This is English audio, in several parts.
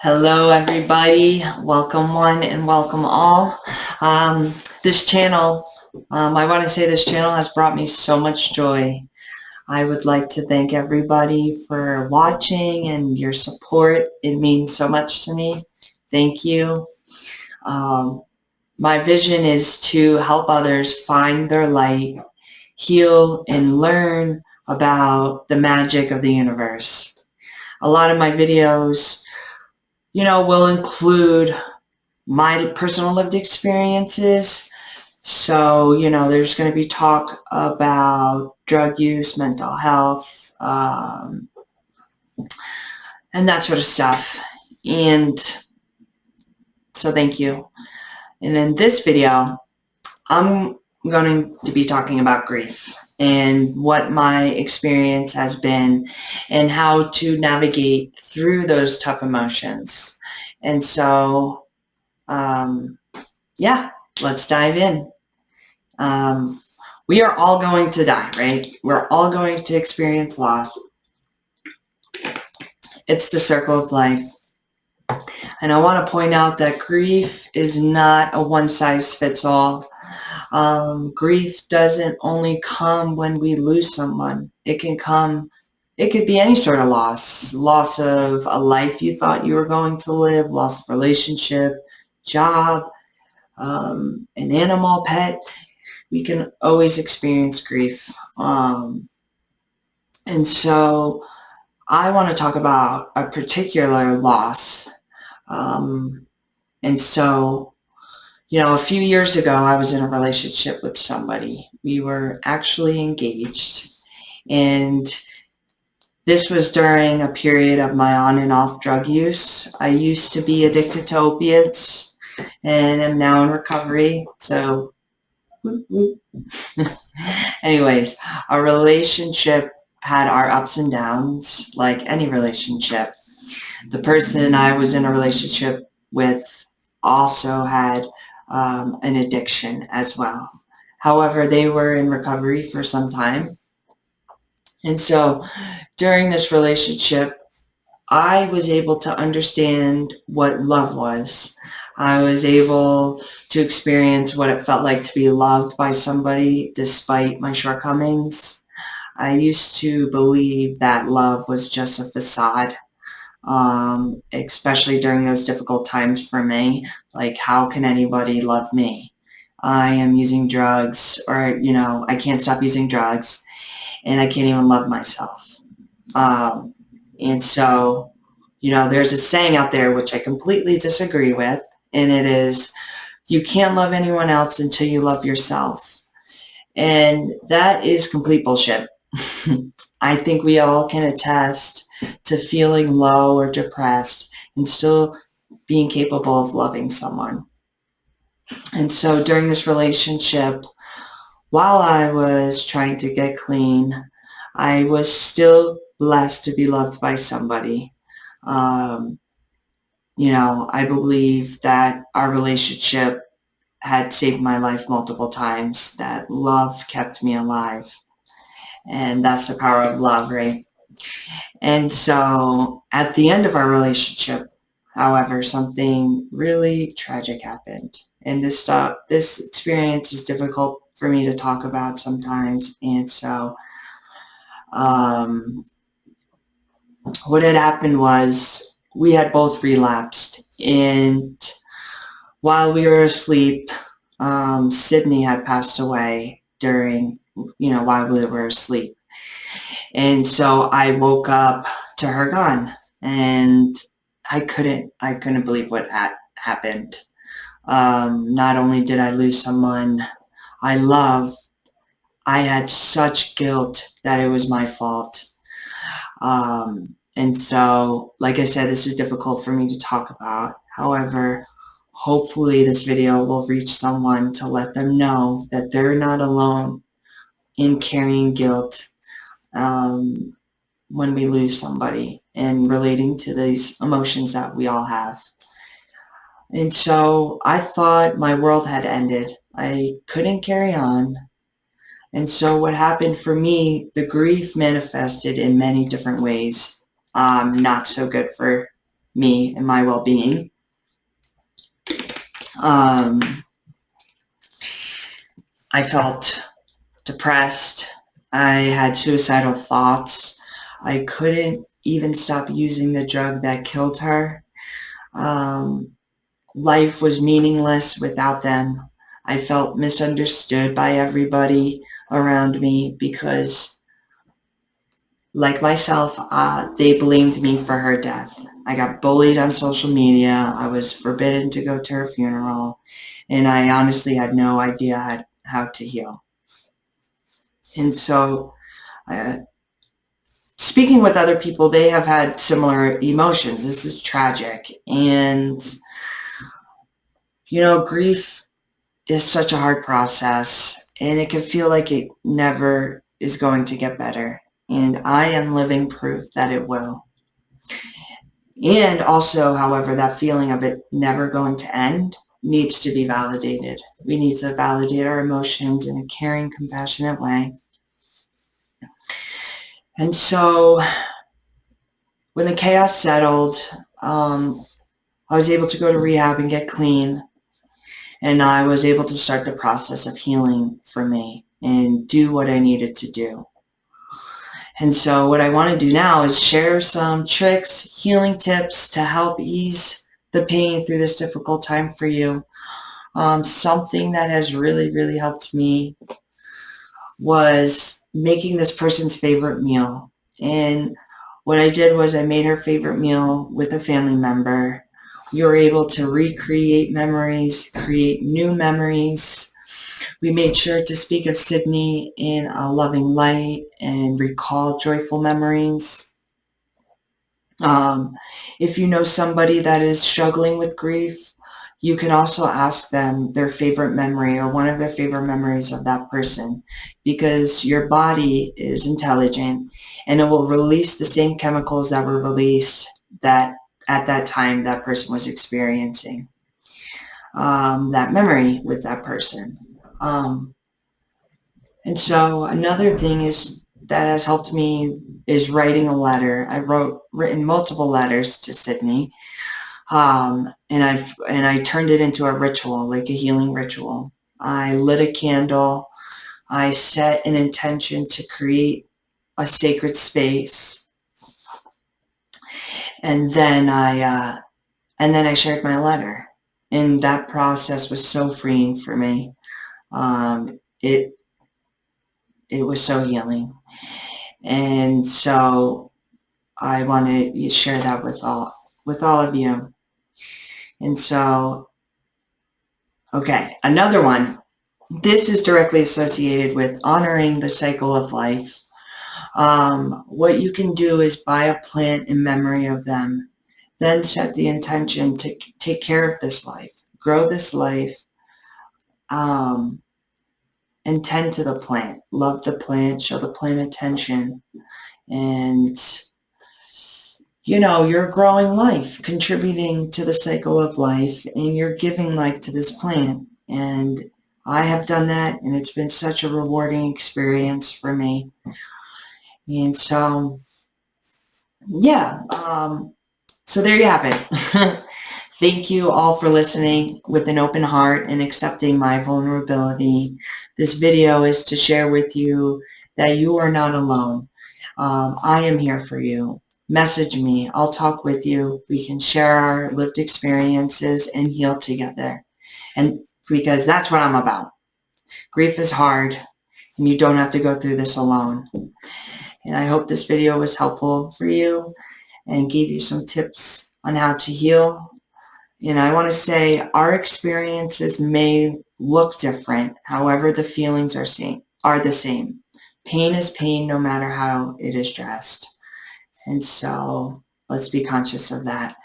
Hello, everybody. Welcome one and welcome all. This channel, I want to say this channel has brought me so much joy. I would like to thank everybody for watching and your support. It means so much to me. Thank you. Um, my vision is to help others find their light, heal, and learn about the magic of the universe. A lot of my videos, will include my personal lived experiences. So, there's going to be talk about drug use, mental health, and that sort of stuff. And so thank you. And in this video, I'm going to be talking about grief and what my experience has been and how to navigate through those tough emotions. And so, yeah, let's dive in. We are all going to die, right? We're all going to experience loss. It's the circle of life. And I want to point out that grief is not a one-size-fits-all. Grief doesn't only come when we lose someone. It could be any sort of loss of a life you thought you were going to live, loss of relationship, job, an animal, pet. We can always experience grief. And so I want to talk about a particular loss. And so, a few years ago, I was in a relationship with somebody. We were actually engaged. And this was during a period of my on and off drug use. I used to be addicted to opiates and am now in recovery. So, anyways, our relationship had our ups and downs, like any relationship. The person I was in a relationship with also had an addiction as well. However, they were in recovery for some time. And so during this relationship, I was able to understand what love was. I was able to experience what it felt like to be loved by somebody despite my shortcomings. I used to believe that love was just a facade, especially during those difficult times for me. Like, how can anybody love me? I am using drugs, or, I can't stop using drugs, and I can't even love myself. And so, there's a saying out there which I completely disagree with, and it is, you can't love anyone else until you love yourself. And that is complete bullshit. I think we all can attest to feeling low or depressed and still being capable of loving someone. And so during this relationship, while I was trying to get clean, I was still blessed to be loved by somebody. I believe that our relationship had saved my life multiple times, that love kept me alive. And that's the power of love, right? And so at the end of our relationship, however, something really tragic happened. And this experience is difficult for me to talk about sometimes. And so what had happened was we had both relapsed. And while we were asleep, Sydney had passed away while we were asleep. And so I woke up to her gone, and I couldn't believe what happened. Not only did I lose someone I love, I had such guilt that it was my fault. And so, like I said, this is difficult for me to talk about. However, hopefully this video will reach someone to let them know that they're not alone in carrying guilt when we lose somebody and relating to these emotions that we all have. And so I thought my world had ended. I couldn't carry on. And so what happened for me, the grief manifested in many different ways. Not so good for me and my well-being. I felt depressed. I had suicidal thoughts. I couldn't even stop using the drug that killed her. Life was meaningless without them. I felt misunderstood by everybody around me because, like myself, they blamed me for her death. I got bullied on social media. I was forbidden to go to her funeral. And I honestly had no idea how to heal. And so, uh, speaking with other people, they have had similar emotions. This is tragic. And, grief is such a hard process, and it can feel like it never is going to get better. And I am living proof that it will. And also, however, that feeling of it never going to end needs to be validated. We need to validate our emotions in a caring, compassionate way. And so when the chaos settled, I was able to go to rehab and get clean. And I was able to start the process of healing for me and do what I needed to do. And so what I want to do now is share some tricks, healing tips to help ease the pain through this difficult time for you. Something that has really, really helped me was making this person's favorite meal. And what I did was I made her favorite meal with a family member. We were able to recreate memories, create new memories. We made sure to speak of Sydney in a loving light and recall joyful memories. If you know somebody that is struggling with grief, you can also ask them their favorite memory or one of their favorite memories of that person, because your body is intelligent and it will release the same chemicals that were released that at that time that person was experiencing that memory with that person. And so another thing is that has helped me is writing a letter. I've written multiple letters to Sydney, and I turned it into a ritual, like a healing ritual. I lit a candle. I set an intention to create a sacred space, and then I shared my letter, and that process was so freeing for me. It was so healing, and so I want to share that with all of you. And so, okay, another one. This is directly associated with honoring the cycle of life. What you can do is buy a plant in memory of them, then set the intention to take care of this life, grow this life, and tend to the plant, love the plant, show the plant attention, and you're growing life, contributing to the cycle of life, and you're giving life to this plant. And I have done that, and it's been such a rewarding experience for me. And so, yeah, so there you have it. Thank you all for listening with an open heart and accepting my vulnerability. This video is to share with you that you are not alone. I am here for you. Message me. I'll talk with you. We can share our lived experiences and heal together. And because that's what I'm about. Grief is hard, and you don't have to go through this alone. And I hope this video was helpful for you and gave you some tips on how to heal. And I want to say our experiences may look different. However, the feelings are the same. Pain is pain no matter how it is dressed. And so let's be conscious of that.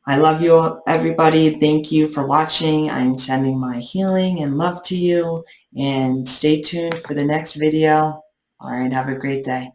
I love you, everybody. Thank you for watching. I'm sending my healing and love to you. And stay tuned for the next video. All right, have a great day.